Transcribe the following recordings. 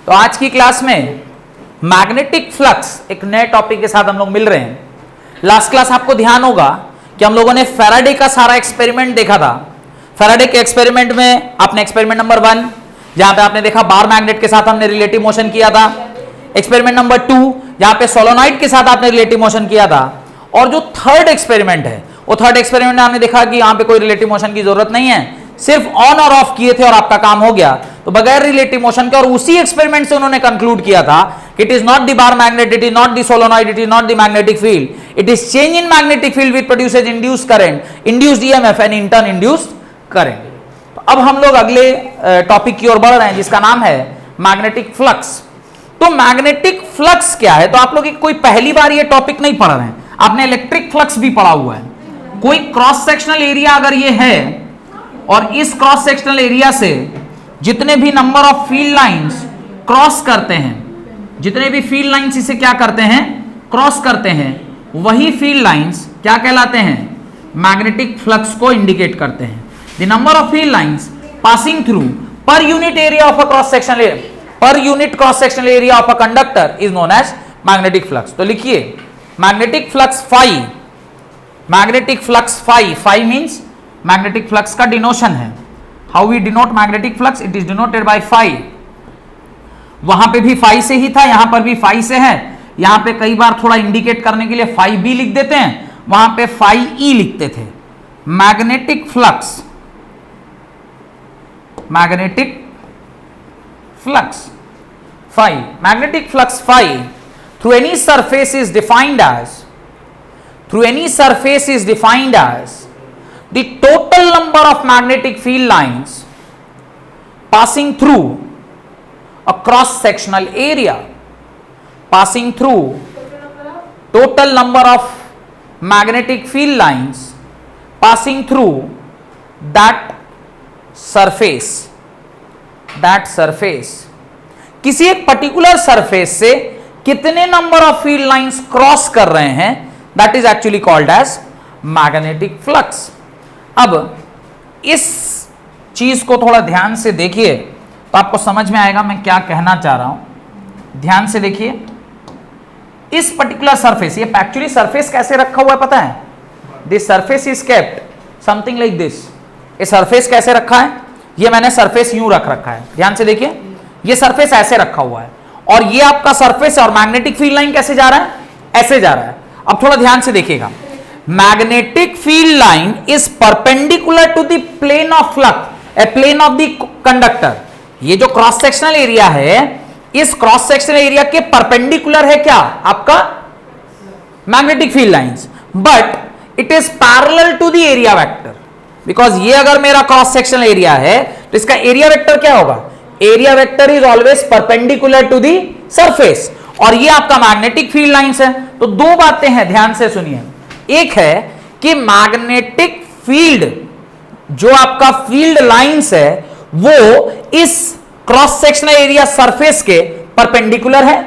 तो आज की क्लास में मैग्नेटिक फ्लक्स एक नए टॉपिक के साथ हम लोग मिल रहे हैं। लास्ट क्लास आपको ध्यान होगा कि हम लोगों ने फैराडे का सारा एक्सपेरिमेंट देखा था। फैराडे के एक्सपेरिमेंट में आपने एक्सपेरिमेंट नंबर 1 जहां पे आपने देखा बार मैग्नेट के साथ हमने रिलेटिव मोशन किया था, एक्सपेरिमेंट नंबर 2 जहां पे सोलोनॉइड के साथ आपने रिलेटिव मोशन किया था, और जो थर्ड एक्सपेरिमेंट है वो थर्ड एक्सपेरिमेंट में हमने देखा कि यहां पे कोई रिलेटिव मोशन की जरूरत नहीं है, सिर्फ ऑन और ऑफ किए थे और आपका काम हो गया। तो बगैर रिलेटिव मोशन के, और उसी एक्सपेरिमेंट से उन्होंने कंक्लूड किया था कि it is not the bar magnet, it is not the solenoid, it is not the magnetic field, it is change in magnetic field which produces induced current, induced EMF and in turn induced current. तो अब हम लोग अगले topic की ओर बढ़ रहे हैं जिसका नाम है मैग्नेटिक फ्लक्स। तो मैग्नेटिक फ्लक्स क्या है? तो आप लोग कोई पहली बार ये टॉपिक नहीं पढ़ रहे हैं, आपने इलेक्ट्रिक फ्लक्स भी पढ़ा हुआ है। कोई क्रॉस सेक्शनल एरिया अगर ये है और इस क्रॉस सेक्शनल एरिया से जितने भी number of field lines cross करते हैं, जितने भी फील्ड लाइंस इसे क्या करते हैं, क्रॉस करते हैं, वही फील्ड लाइंस क्या कहलाते हैं? मैग्नेटिक फ्लक्स को इंडिकेट करते हैं। The number of field lines passing through per unit area of a cross sectional area, per unit cross sectional area of a conductor is known as magnetic flux. तो लिखिए magnetic flux phi, magnetic flux phi, phi means magnetic flux का denotation है। How we denote magnetic flux? It is denoted by phi. वहां पे भी phi से ही था, यहां पर भी फाई से है। यहां पे कई बार थोड़ा इंडिकेट करने के लिए फाई बी लिख देते हैं, वहां पे फाई ई लिखते थे। Magnetic flux, magnetic flux phi, magnetic flux phi through any surface is defined as, through any surface is defined as the total number of magnetic field lines passing through a cross sectional area, passing through total number of magnetic field lines passing through that surface, that surface, किसी एक particular surface से कितने number of field lines cross कर रहे हैं, that is actually called as magnetic flux. अब इस चीज को थोड़ा ध्यान से देखिए तो आपको समझ में आएगा मैं क्या कहना चाह रहा हूं। ध्यान से देखिए इस पर्टिकुलर सरफेस, ये एक्चुअली सरफेस कैसे रखा हुआ है पता है? This surface is kept something like this. ये सरफेस कैसे रखा है? ये मैंने सरफेस यूं रख रखा है, ध्यान से देखिए, ये सरफेस ऐसे रखा हुआ है और ये आपका सरफेस है, और मैग्नेटिक फील्ड लाइन कैसे जा रहा है? ऐसे जा रहा है। अब थोड़ा ध्यान से देखिएगा, magnetic field line is perpendicular to the plane of flux, a plane of the conductor. ये जो क्रॉस सेक्शनल एरिया है, इस क्रॉस सेक्शनल एरिया के परपेंडिकुलर है क्या? आपका magnetic field lines, but it is parallel to the area vector. Because ये अगर मेरा क्रॉस सेक्शनल एरिया है तो इसका एरिया वेक्टर क्या होगा? Area vector is always perpendicular to the surface, और ये आपका मैग्नेटिक फील्ड लाइंस है। तो दो बातें हैं, ध्यान से सुनिए। एक है कि मैग्नेटिक फील्ड, जो आपका फील्ड लाइंस है, वो इस क्रॉस सेक्शनल एरिया सरफेस के परपेंडिकुलर है।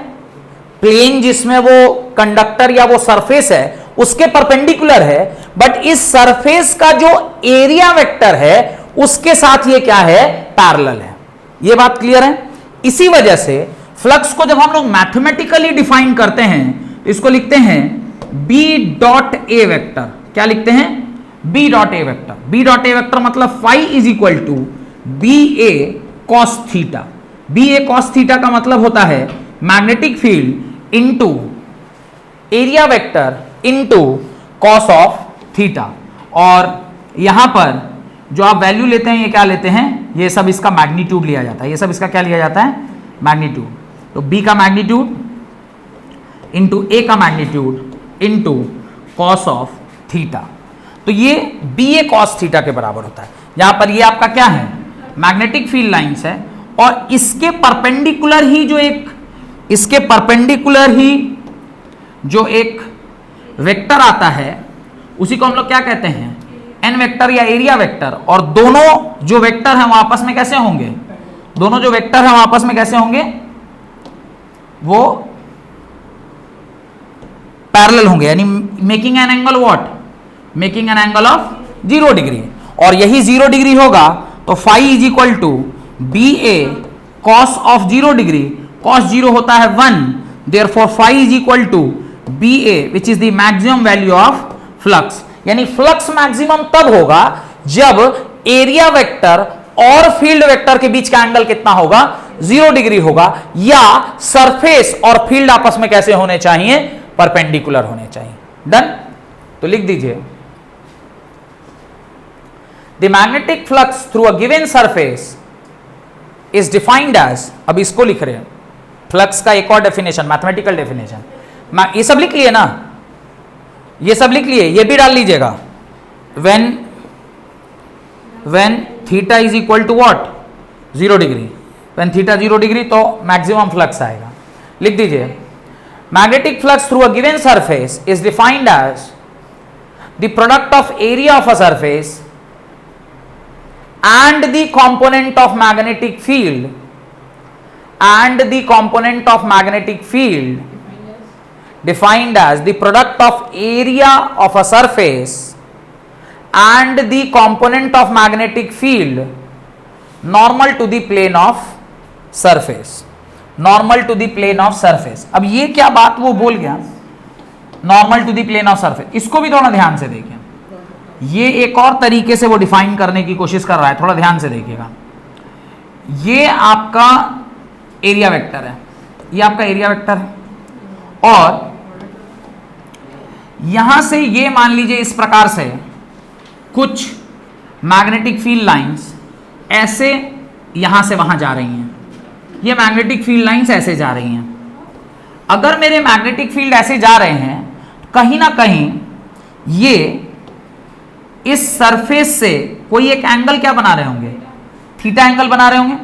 प्लेन जिसमें वो कंडक्टर या वो सरफेस है उसके परपेंडिकुलर है, बट इस सरफेस का जो एरिया वेक्टर है उसके साथ ये क्या है? पैरेलल है। ये बात क्लियर है? इसी वजह से फ्लक्स को जब हम लोग मैथमेटिकली डिफाइन करते हैं तो इसको लिखते हैं B डॉट ए वेक्टर। क्या लिखते हैं? B dot A vector. B dot A vector मतलब phi is equal to B A cos theta. B A cos theta का मतलब होता है magnetic field into area vector into cos of theta. और यहां पर जो आप वैल्यू लेते हैं ये क्या लेते हैं? ये सब इसका मैग्नीट्यूड लिया जाता है। ये सब इसका क्या लिया जाता है? मैग्नीट्यूड। तो B का मैग्नीट्यूड इंटू A का magnitude into cos of theta. तो ये बी ए कॉस थीटा के बराबर होता है। यहां पर ये आपका क्या है? मैग्नेटिक फील्ड लाइंस है, और इसके परपेंडिकुलर ही जो एक, इसके परपेंडिकुलर ही जो एक वेक्टर आता है उसी को हम लोग क्या कहते हैं? एन वेक्टर या एरिया वेक्टर। और दोनों जो वेक्टर हैं वो आपस में कैसे होंगे? दोनों जो वेक्टर हैं वो आपस में कैसे होंगे? वो पैरेलल होंगे, यानी making an angle what? Making an angle of 0 degree. और यही 0 डिग्री होगा तो phi is equal to B A cos of 0 degree cos 0 होता है 1, therefore phi is equal to BA which is the maximum value of flux. यानी flux maximum तब होगा जब एरिया वेक्टर और फील्ड वेक्टर के बीच का एंगल कितना होगा, 0 डिग्री होगा, या सरफेस और फील्ड आपस में कैसे होने चाहिए, परपेंडिकुलर होने चाहिए. डन. तो लिख दीजिए the magnetic flux through a given surface is defined as, अब इसको लिख रहे हैं फ्लक्स का एक और डेफिनेशन, मैथमेटिकल डेफिनेशन. ये सब लिख लिए ना, ये सब लिख लिए, ये भी डाल लीजिएगा. when theta is equal to what, 0 degree. when theta 0 degree तो मैक्सिमम फ्लक्स आएगा. लिख दीजिए magnetic flux through a given surface is defined as the product of area of a surface and the component of magnetic field defined as the product of area of a surface and the component of magnetic field normal to the plane of surface. अब ये क्या बात वो बोल गया, normal to the plane of surface. इसको भी थोड़ा ध्यान से देखिए, ये एक और तरीके से वो डिफाइन करने की कोशिश कर रहा है, थोड़ा ध्यान से देखिएगा. ये आपका एरिया वेक्टर है, ये आपका एरिया वेक्टर है, और यहां से ये मान लीजिए इस प्रकार से कुछ मैग्नेटिक फील्ड लाइंस ऐसे यहां से वहां जा रही हैं. ये मैग्नेटिक फील्ड लाइंस ऐसे जा रही हैं. अगर मेरे मैग्नेटिक फील्ड ऐसे जा रहे हैं, कहीं ना कहीं ये इस सरफेस से कोई एक एंगल क्या बना रहे होंगे, थीटा एंगल बना रहे होंगे.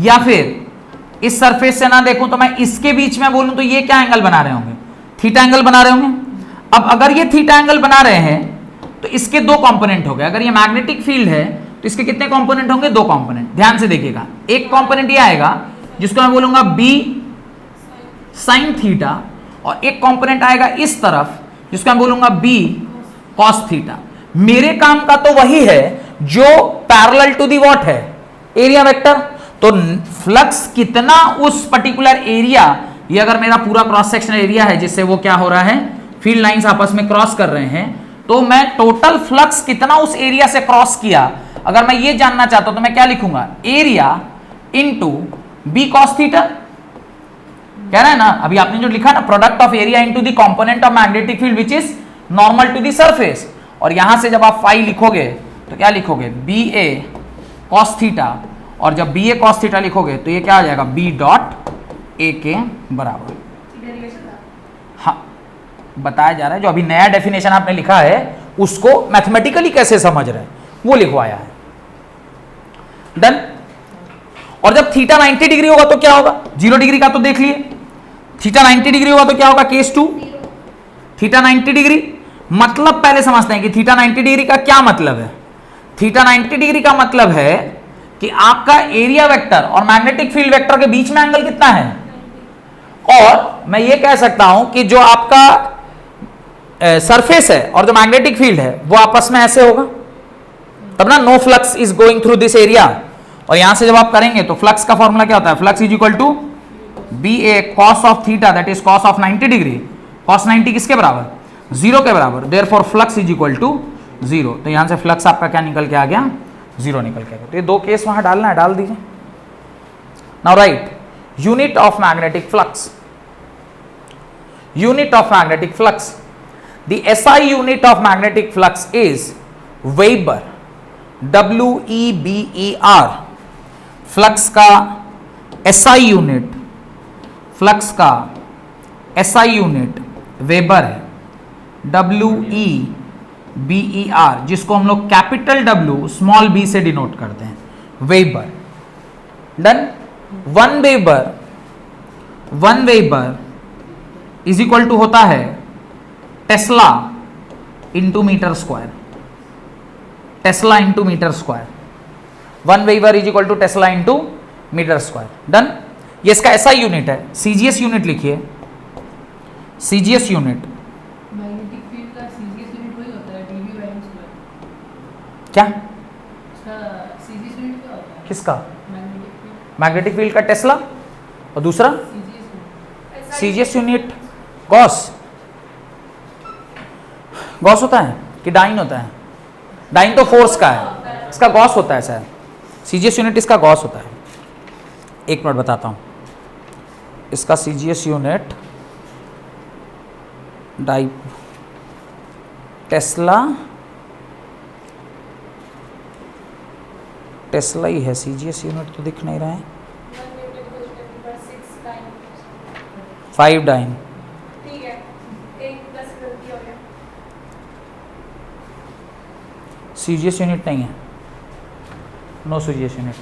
या फिर इस सरफेस से ना देखूं तो मैं इसके बीच में बोलूं तो ये क्या एंगल बना रहे होंगे, थीटा एंगल बना रहे होंगे. अब अगर ये थीटा एंगल बना रहे हैं तो इसके दो कंपोनेंट हो गए. अगर ये मैग्नेटिक फील्ड है तो इसके कितने कंपोनेंट होंगे, दो कंपोनेंट. ध्यान से देखिएगा, एक कंपोनेंट ये आएगा जिसको मैं बोलूंगा बी साइन थीटा, और एक कंपोनेंट आएगा इस तरफ जिसको मैं बोलूंगा बी कॉस थीटा. मेरे काम का तो वही है जो पैरेलल टू दी व्हाट है, एरिया वेक्टर. तो फ्लक्स कितना उस पर्टिकुलर एरिया, ये अगर मेरा पूरा क्रॉस सेक्शनल एरिया है जिससे वो क्या हो रहा है, फील्ड लाइंस आपस में क्रॉस कर रहे हैं, तो मैं टोटल फ्लक्स कितना उस एरिया से क्रॉस किया, अगर मैं ये जानना चाहता हूं तो मैं क्या लिखूंगा, area into B cos theta. कह रहा है ना, अभी आपने जो लिखा ना, product of area into the component of magnetic field which is normal to the surface. और यहां से जब आप फाई लिखोगे तो क्या लिखोगे, बी ए कॉस थीटा, और जब बी ए कॉस थीटा लिखोगे तो ये क्या आ जाएगा, बी डॉट ए के बराबर. हाँ, बताया जा रहा है, जो अभी नया डेफिनेशन आपने लिखा है उसको मैथमेटिकली कैसे समझ रहे हैं वो लिखवाया है. डन. और जब थीटा 90 डिग्री होगा तो क्या होगा, 0 डिग्री का तो देख लिए, थीटा 90 डिग्री होगा तो क्या होगा, केस 2 थीटा 90 डिग्री. मतलब पहले समझते हैं कि थीटा 90 डिग्री का क्या मतलब है. थीटा 90 डिग्री का मतलब है कि आपका एरिया वेक्टर और मैग्नेटिक फील्ड वेक्टर के बीच में एंगल कितना है. और मैं ये कह सकता हूं कि जो आपका सरफेस है और जो मैग्नेटिक फील्ड है वो आपस में ऐसे होगा, तब ना no flux is going through this area. और यहां से जब आप करेंगे तो फ्लक्स का फॉर्मूला क्या होता है, flux is equal to B A cos of theta that is cos of 90 degree. Cos 90 किसके बराबर, 0 के बराबर. Therefore flux is equal to 0. तो यहां से फ्लक्स आपका क्या निकल के आ गया, 0 निकल के आ गया. तो ये दो केस वहां डालना है, डाल दीजिए. Now write unit of magnetic flux. Unit of magnetic flux, the SI unit of magnetic flux is weber, WEBER. Flux का एसआई यूनिट, फ्लक्स का एसआई यूनिट वेबर है, WEBER, जिसको हम लोग कैपिटल W स्मॉल b से denote करते हैं, weber. Done. 1 weber is equal to होता है tesla into metre square. Tesla into metre square. 1 weber is equal to tesla into metre square. Done. ये इसका एसआई यूनिट है. सीजीएस यूनिट लिखिए, CGS unit. Magnetic field का CGS unit वही होता है, डीवी बाय स्क्वायर. क्या, इसका सीजीएस यूनिट क्या होता है, किसका, मैग्नेटिक फील्ड. मैग्नेटिक फील्ड का टेस्ला. और दूसरा CGS सीजीएस यूनिट गॉस होता है कि डाइन होता है? डाइन तो फोर्स का है, इसका गॉस होता है सर। सीजीएस यूनिट इसका गॉस होता है। एक मिनट बताता हूँ, इसका सीजीएस यूनिट डाई टेस्ला ही है। सीजीएस यूनिट तो दिख नहीं रहा है। 5 डाइन। ठीक है, एक प्लस गलती हो गया। सीजीएस यूनिट नहीं है, नो सीजीएस यूनिट।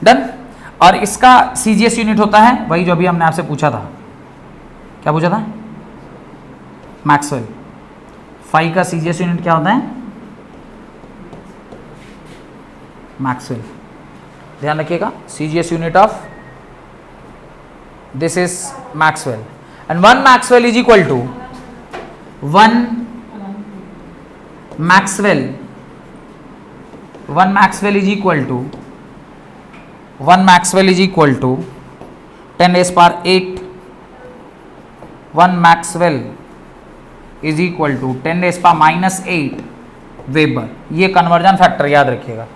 डन। और इसका सीजीएस यूनिट होता है वही जो अभी हमने आपसे पूछा था। क्या पूछा था? मैक्सवेल। 5 का सीजीएस यूनिट क्या होता है? मैक्सवेल। ध्यान रखिएगा, CGS unit of this is maxwell and 1 maxwell is equal to 1 maxwell is equal to 1 maxwell is equal to 10 raised power 8। 1 maxwell is equal to 10 raised power -8 weber. ये conversion factor याद रखिएगा।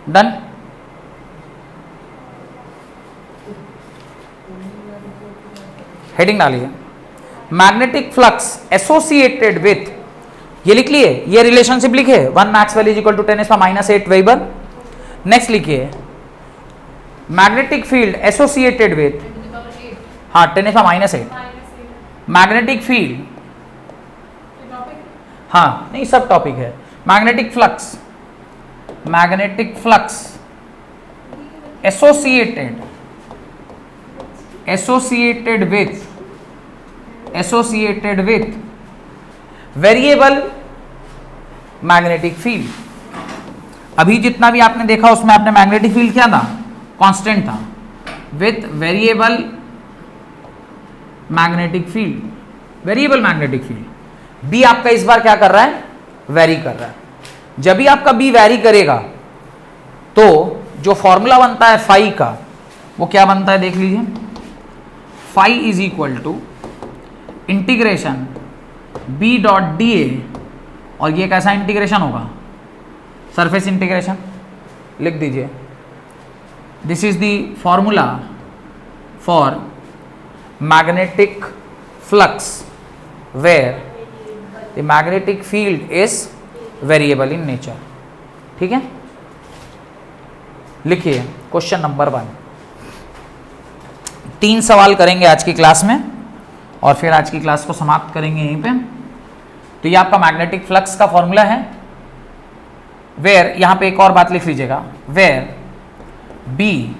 डन। Heading डालिए, magnetic flux associated with, ये लिख लिए, ये relationship लिखे 1 maxwell is equal to 10 -8 weber. Next लिखिए, magnetic field associated with, 10 to the power 8 हाँ 10 -8 मैग्नेटिक फील्ड, टॉपिक हाँ नहीं सब टॉपिक है। Magnetic flux associated with variable magnetic field. अभी जितना भी आपने देखा उसमें आपने मैग्नेटिक फील्ड क्या था? कांस्टेंट था। With variable magnetic field, variable magnetic field. B आपका इस बार क्या कर रहा है? वेरी कर रहा है। जब भी आपका बी वेरी करेगा तो जो फॉर्मूला बनता है फाई का, वो क्या बनता है देख लीजिए। Phi is equal to integration B dot D A, और ये कैसा इंटीग्रेशन होगा? Surface integration. लिख दीजिए, this is the formula for magnetic flux where the magnetic field is variable in nature. ठीक है, लिखिए क्वेश्चन नंबर 1। 3 सवाल करेंगे आज की क्लास में और फिर आज की क्लास को समाप्त करेंगे यहीं पे। तो ये आपका मैग्नेटिक फ्लक्स का फॉर्मूला है। वेयर, यहां पे एक और बात लिख लीजिएगा, where B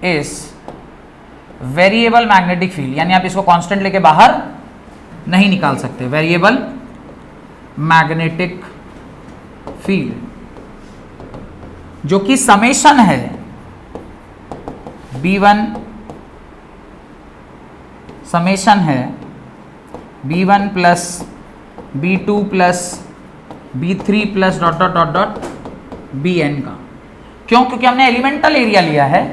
is variable magnetic field, यानी आप इसको कांस्टेंट लेके बाहर नहीं निकाल सकते। वेरिएबल मैग्नेटिक फील्ड जो कि समेशन है B1, समेशन है B1 plus B2 plus B3 plus dot dot dot dot Bn का। क्यों? क्योंकि हमने एलिमेंटल एरिया लिया है।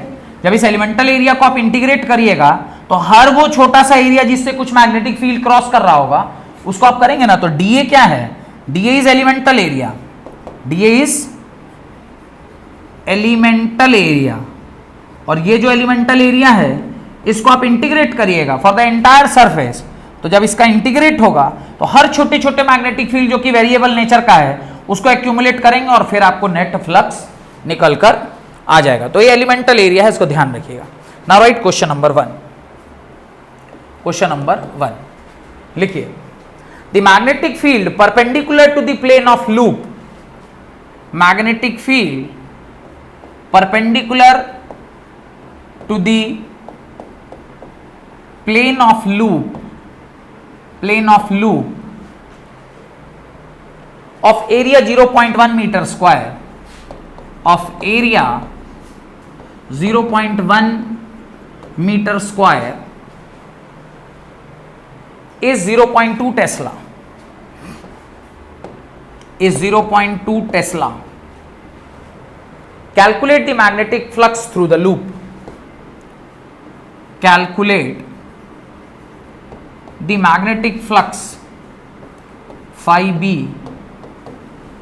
जब इस एलिमेंटल एरिया को आप इंटीग्रेट करिएगा तो हर वो छोटा सा एरिया जिससे कुछ मैग्नेटिक फील्ड क्रॉस कर रहा होगा उसको आप करेंगे ना। तो डीए क्या है? DA is elemental area, DA is elemental area, और ये जो एलिमेंटल एरिया है इसको आप इंटीग्रेट करिएगा फॉर द एंटायर सरफेस। तो जब इसका इंटीग्रेट होगा तो हर छोटे छोटे मैग्नेटिक फील्ड जो कि वेरिएबल नेचर का है उसको एक्यूमुलेट करेंगे और फिर आपको नेट फ्लक्स निकल कर आ जाएगा। तो ये एलिमेंटल एरिया है, इसको ध्यान रखिएगा। Now write question number 1। Question number 1 लिखिए, the magnetic field perpendicular to the plane of loop, magnetic field perpendicular to the plane of loop, of area 0.1 meter square, of area 0.1 meter square is 0.2 Tesla, is 0.2 Tesla. Calculate the magnetic flux through the loop. calculate the magnetic flux phi b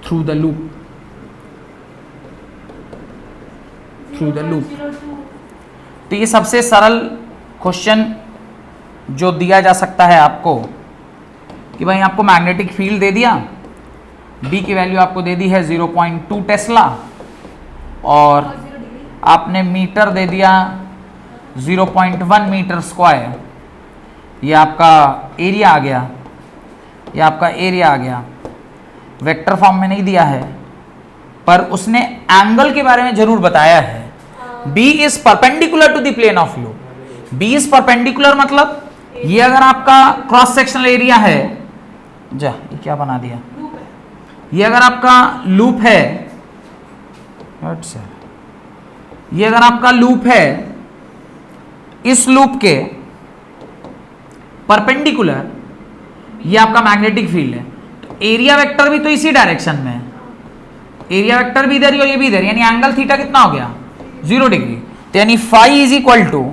through the loop. Through the loop. 0.02 तो ये सबसे सरल question जो दिया जा सकता है आपको कि भाई आपको मैग्नेटिक फील्ड दे दिया, B की वैल्यू आपको दे दी है 0.2 टेस्ला और 0 डिग्री आपने मीटर दे दिया 0.1 मीटर स्क्वायर। ये आपका एरिया आ गया, ये आपका एरिया आ गया। वेक्टर फॉर्म में नहीं दिया है पर उसने एंगल के बारे में जरूर बताया है। B is perpendicular to the plane of loop. B is perpendicular मतलब ये अगर आपका क्रॉस सेक्शनल एरिया है, जा ये क्या बना दिया, लूप है। ये अगर आपका लूप है, अच्छा ये अगर आपका लूप है, इस लूप के परपेंडिकुलर ये आपका मैग्नेटिक फील्ड है, तो एरिया वेक्टर भी तो इसी डायरेक्शन में है। एरिया वेक्टर भी इधर ही और ये भी इधर, यानी एंगल थीटा कितना हो गया 0 डिग्री। तो यानी फाई इज इक्वल टू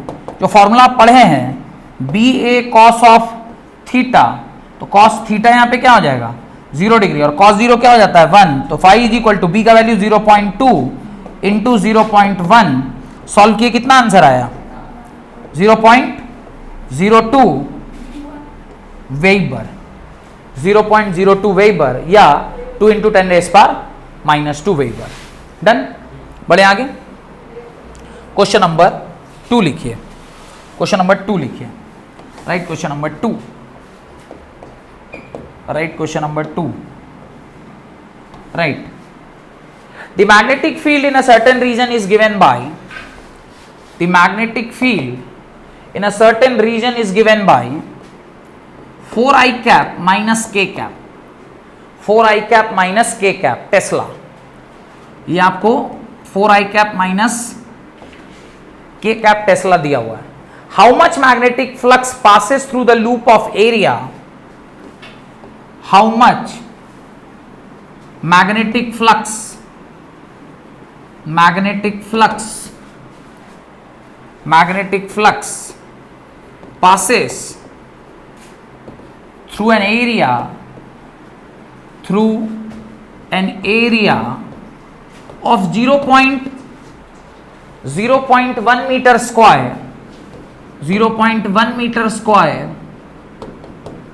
जो फॉर्मूला आप पढ़े हैं B A cos of theta, तो कॉस थीटा यहाँ पे क्या हो जाएगा 0 डिग्री और कॉस 0 क्या हो जाता है 1, तो phi is equal to B का वैल्यू 0.2 इंटू 0.1 सॉल्व किए कितना आंसर आया 0.02 वेबर, 0.02 वेबर या 2 into 10 rays power -2 weber. Done. बढ़े आगे, क्वेश्चन नंबर 2 लिखिए, क्वेश्चन नंबर 2 लिखिए। Right question number 2, right question number 2। Right, the magnetic field in a certain region is given by, the magnetic field in a certain region is given by 4i cap minus k cap, 4i cap minus k cap Tesla. ये आपको 4i cap minus k cap Tesla दिया हुआ है। How much magnetic flux passes through the loop of area, how much magnetic flux, magnetic flux passes through an area of 0.1 meter square, 0.1 meter square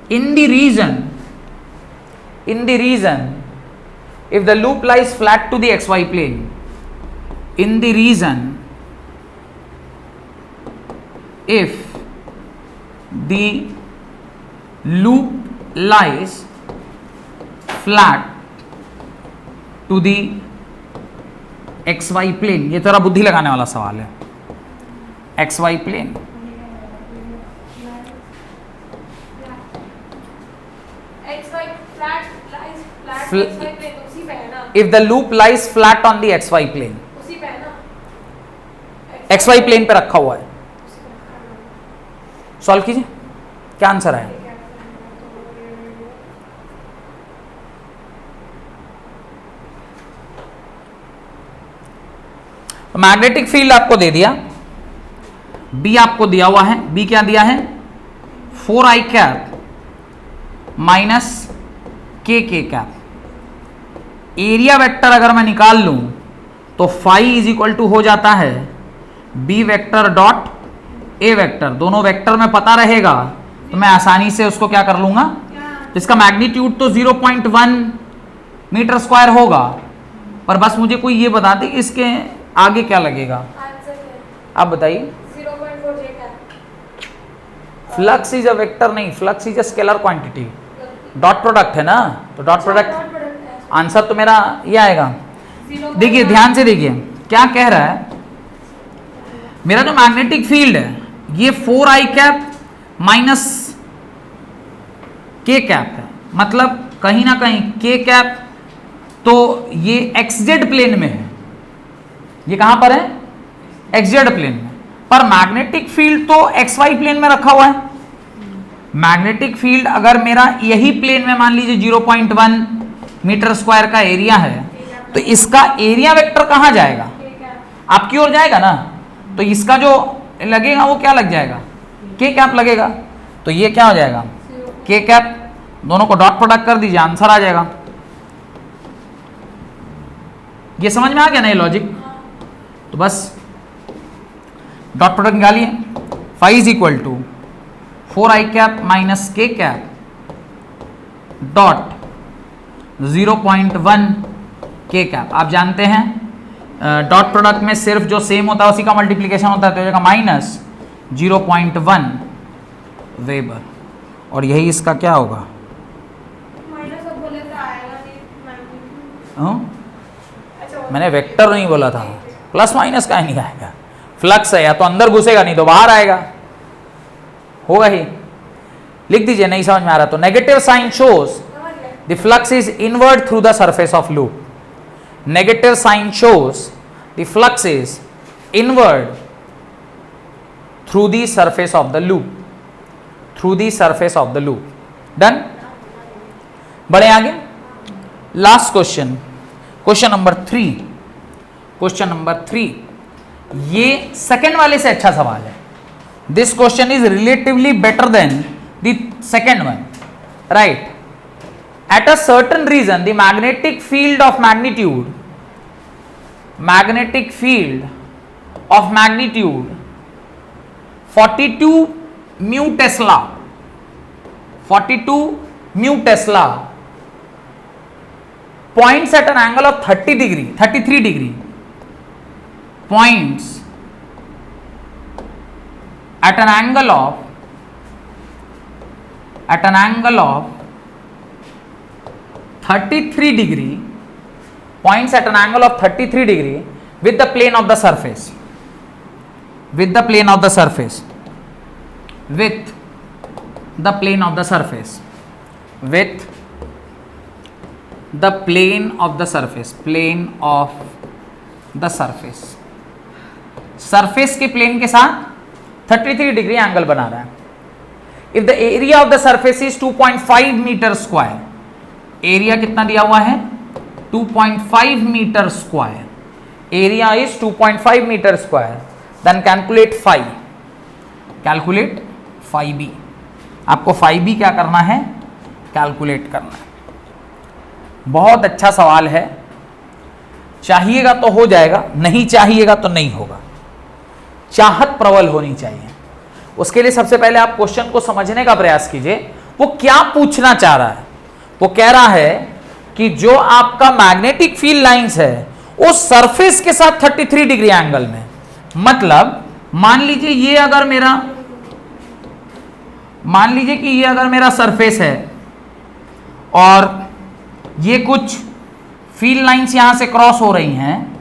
in the region if the loop lies flat to the xy plane, in the region if the loop lies flat to the xy plane। ये थोड़ा बुद्धि लगाने वाला सवाल है। xy plane, XY flat lies flat Fl- XY plane उसी पे है ना, if the loop lies flat on the xy plane, उसी पे है ना, xy plane पे रखा हुआ है। उसी पे रखा है। सॉल्व कीजिए, क्या आंसर आया? मैग्नेटिक फील्ड आपको दे दिया, बी आपको दिया हुआ है, बी क्या दिया है 4i cap minus K cap. Area vector अगर मैं निकाल लूं तो फाई इज इक्वल टू हो जाता है B vector dot A vector. दोनों वेक्टर में पता रहेगा तो मैं आसानी से उसको क्या कर लूंगा, तो इसका मैग्नीट्यूड तो 0.1 मीटर स्क्वायर होगा, पर बस मुझे कोई ये बता दे कि इसके आगे क्या लगेगा। आंसर है आप बताइए। 0.4 j का। फ्लक्स इज अ वेक्टर नहीं, flux is a scalar quantity. Dot product है ना, तो डॉट प्रोडक्ट आंसर तो मेरा ये आएगा। देखिए ध्यान से देखिए क्या कह रहा है, मेरा जो मैग्नेटिक फील्ड है ये 4i cap minus K cap है, मतलब कहीं ना कहीं के कैप तो ये xz प्लेन में है, ये कहां पर है xz प्लेन में, पर मैग्नेटिक फील्ड तो xy प्लेन में रखा हुआ है। मैग्नेटिक फील्ड अगर मेरा यही प्लेन में मान लीजिए 0.1 मीटर स्क्वायर का एरिया है, तो इसका एरिया वेक्टर कहां जाएगा, आपकी ओर जाएगा ना। तो इसका जो लगेगा वो क्या लग जाएगा, के कैप लगेगा, तो ये क्या हो जाएगा के कैप, दोनों को डॉट प्रोडक्ट कर दीजिए, आंसर आ जाएगा। ये समझ में आ गया ना ये लॉजिक? तो बस डॉट प्रोडक्ट निकालिए, phi is equal to 4i cap minus K cap dot 0.1 K cap. आप जानते हैं डॉट प्रोडक्ट में सिर्फ जो सेम होता है उसी का मल्टीप्लीकेशन होता है, तो हो जाएगा माइनस 0.1 वेबर, और यही इसका क्या होगा, माइनस अब बोले तो आएगा नहीं मैग्नीट्यूड। हाँ? अच्छा मैंने वेक्टर नहीं बोला था, प्लस माइनस का ही नहीं आएगा, फ्लक्स है, या तो अंदर घुसेगा नहीं तो बाहर आएगा, होगा ही। लिख दीजिए, नहीं समझ में आ रहा तो नेगेटिव साइन शोज समझ गए। The flux is inward through the surface of loop. Negative sign shows the flux is inward through the surface of the loop, through the surface of the loop. Done? बढ़े आगे, last question, question number 3। Question number 3 ये second वाले से अच्छा सवाल है। This question is relatively better than the second one, right? At a certain region, the magnetic field of magnitude 42 mu Tesla, 42 mu Tesla points at an angle of 33 degree, points at an angle of 33 degree, points at an angle of 33 degree with the plane of the surface, with the plane of the surface, with the plane of the surface, with the plane of the surface, plane of the surface, surface के plane के साथ 33 degree angle बना रहा है। If the area of the surface is 2.5 metre square, area कितना दिया हुआ है 2.5 metre square, area is 2.5 metre square, then calculate phi, calculate phi B. आपको फाई बी क्या करना है, कैलकुलेट करना है। बहुत अच्छा सवाल है, चाहिएगा तो हो जाएगा, नहीं चाहिएगा तो नहीं होगा, चाहत प्रबल होनी चाहिए। उसके लिए सबसे पहले आप क्वेश्चन को समझने का प्रयास कीजिए, वो क्या पूछना चाह रहा है। वो कह रहा है कि जो आपका मैग्नेटिक फील्ड लाइंस है वो सरफेस के साथ 33 डिग्री एंगल में, मतलब मान लीजिए कि ये अगर मेरा सरफेस है और ये कुछ फील्ड लाइंस यहां से क्रॉस हो रही हैं,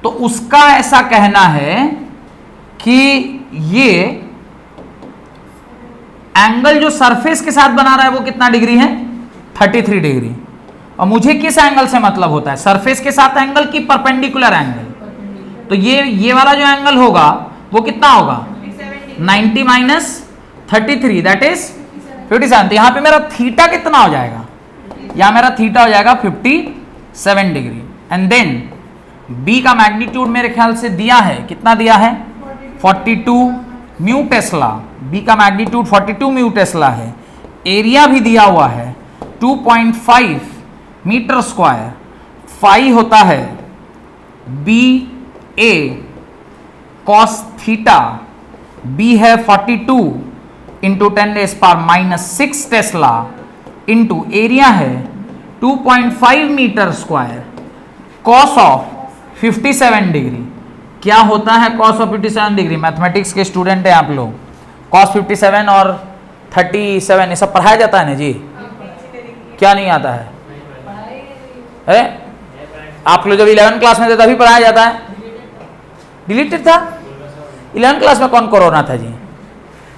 तो उसका ऐसा कहना है कि ये एंगल जो सरफेस के साथ बना रहा है वो कितना डिग्री है 33 डिग्री। और मुझे किस एंगल से मतलब होता है, सरफेस के साथ एंगल की परपेंडिकुलर एंगल। तो ये वाला जो एंगल होगा वो कितना होगा 90 माइनस 33 दैट इज 57। तो यहां पे मेरा थीटा कितना हो जाएगा, यहां मेरा थीटा हो जाएगा 57 डिग्री। एंड देन बी का मैग्नीट्यूड मेरे ख्याल से दिया है, कितना दिया है 42 म्यू टेस्ला, बी का मैग्नीट्यूड 42 म्यू टेस्ला है। एरिया भी दिया हुआ है 2.5 मीटर स्क्वायर, फाई होता है B A cos theta, B है 42 इंटू 10⁻⁻6 टेस्ला इंटू एरिया है 2.5 metre square, cos of 57 degree. क्या होता है कॉस ऑफ 57 डिग्री, मैथमेटिक्स के स्टूडेंट हैं आप लोग, कॉस 57 और 37 ये सब पढ़ाया जाता है ना जी, क्या नहीं आता है? आप लोग जब 11 क्लास में थे तभी पढ़ाया जाता है, डिलीटेड था 11 क्लास में, कौन कोरोना था जी?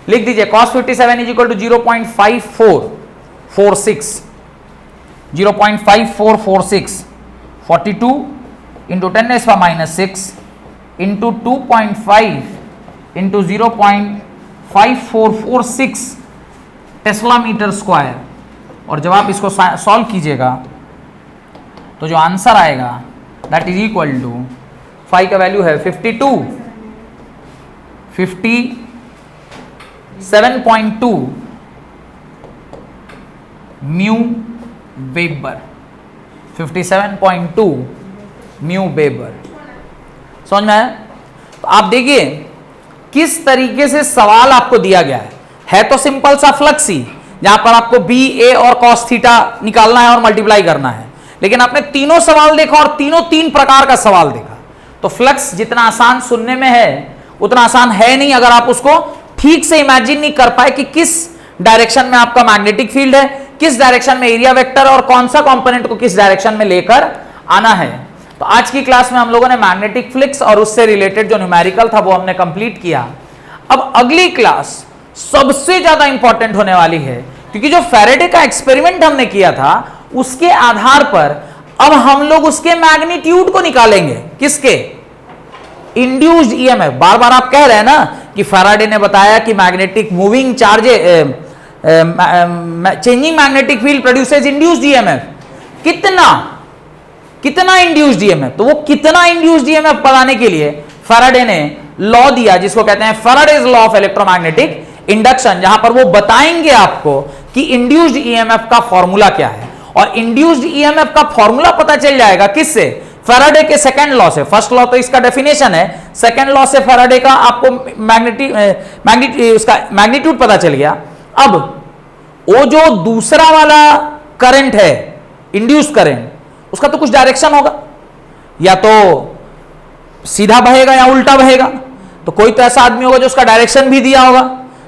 लिख दीजिए cos 57 is equal to 0.5446, 0.5446, 42 into 10⁻⁻6 into 2.5 into 0.5446 tesla metre square. और जब आप इसको सॉल्व कीजिएगा तो जो आंसर आएगा that is equal to phi का वैल्यू है 52 57.2 म्यू वेबर, 57.2 म्यू वेबर। समझ में आया? तो आप देखिए किस तरीके से सवाल आपको दिया गया है तो सिंपल सा फ्लक्स ही, जहां पर आपको बी, ए और कॉस थीटा निकालना है और मल्टीप्लाई करना है, लेकिन आपने तीनों सवाल देखा और तीनों तीन प्रकार का सवाल देखा। तो फ्लक्स जितना आसान सुनने में है उतना आसान है नहीं अगर आप उसको ठीक से इमेजिन नहीं कर पाए कि किस डायरेक्शन में आपका मैग्नेटिक फील्ड है, किस डायरेक्शन में एरिया वेक्टर और कौन सा कंपोनेंट को किस डायरेक्शन में लेकर आना है। तो आज की क्लास में हम लोगों ने मैग्नेटिक फ्लक्स और उससे रिलेटेड जो न्यूमेरिकल था वो हमने कंप्लीट किया। अब अगली क्लास सबसे ज्यादा इंपॉर्टेंट होने वाली है, क्योंकि जो फैराडे का एक्सपेरिमेंट हमने किया था उसके आधार पर अब हम लोग उसके मैग्नीट्यूड को निकालेंगे। किसके? Induced EMF. बार बार आप कह रहे हैं ना कि फैराडे ने बताया कि magnetic moving charge changing magnetic field produces induced EMF. कितना इंड्यूस्ड ईएमएफ? तो वो कितना इंड्यूस्ड ईएमएफ बताने के लिए फैराडे ने लॉ दिया जिसको कहते हैं Faraday's law of electromagnetic induction, जहां पर वो बताएंगे आपको कि इंड्यूस्ड ईएमएफ का फॉर्मूला क्या है। और इंड्यूस्ड ईएमएफ का फॉर्मूला पता चल जाएगा किससे? फैराडे के सेकंड लॉ से। फर्स्ट लॉ तो इसका डेफिनेशन है, सेकंड लॉ से फैराडे का आपको मैग्नीट्यूड पता चल गया। अब वो जो दूसरा वाला करंट है इंड्यूस करंट, उसका तो कुछ डायरेक्शन होगा, या तो सीधा बहेगा या उल्टा बहेगा। तो कोई तो ऐसा आदमी होगा जो उसका डायरेक्शन भी दिया होगा।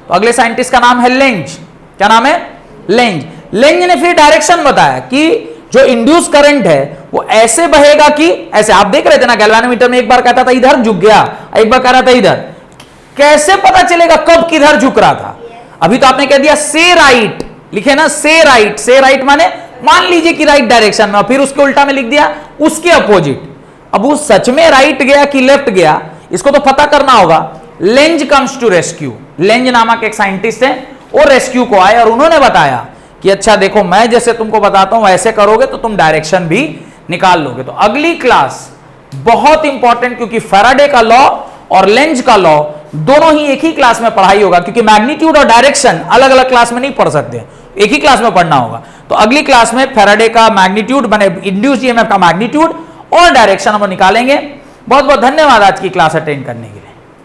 तो अगले साइंटिस्ट का नाम है लेंज। क्या नाम है? लेंज। लेंज ने फिर डायरेक्शन बताया कि जो इंड्यूस करंट है वो ऐसे बहेगा कि ऐसे। आप देख रहे थे ना गैल्वेनोमीटर में, एक बार कहता था इधर झुक गया, एक बार कह रहा था इधर। कैसे पता चलेगा कब किधर झुक रहा था? अभी तो आपने कह दिया से राइट, लिखे ना से राइट। से राइट माने मान लीजिए कि राइट डायरेक्शन में, और फिर उसके उल्टा में लिख दिया उसके अपोजिट। अब वो सच में राइट गया कि लेफ्ट गया, इसको तो पता करना होगा। Lenz comes to rescue. Lenz नामक एक साइंटिस्ट है, वो रेस्क्यू को आए और उन्होंने बताया कि अच्छा देखो, मैं जैसे तुमको बताता हूं वैसे करोगे तो तुम डायरेक्शन भी निकाल लोगे। तो अगली क्लास बहुत इंपॉर्टेंट, क्योंकि फैराडे का लॉ और लेंज का लॉ दोनों ही एक ही क्लास में पढ़ाई होगा, क्योंकि मैग्नीट्यूड और डायरेक्शन अलग अलग क्लास में नहीं पढ़ सकते, एक ही क्लास में पढ़ना होगा। तो अगली क्लास में फैराडे का मैग्नीट्यूड बने इंड्यूस्ड ईएमएफ का मैग्नीट्यूड और डायरेक्शन हम निकालेंगे। बहुत बहुत धन्यवाद आज की क्लास अटेंड करने के लिए।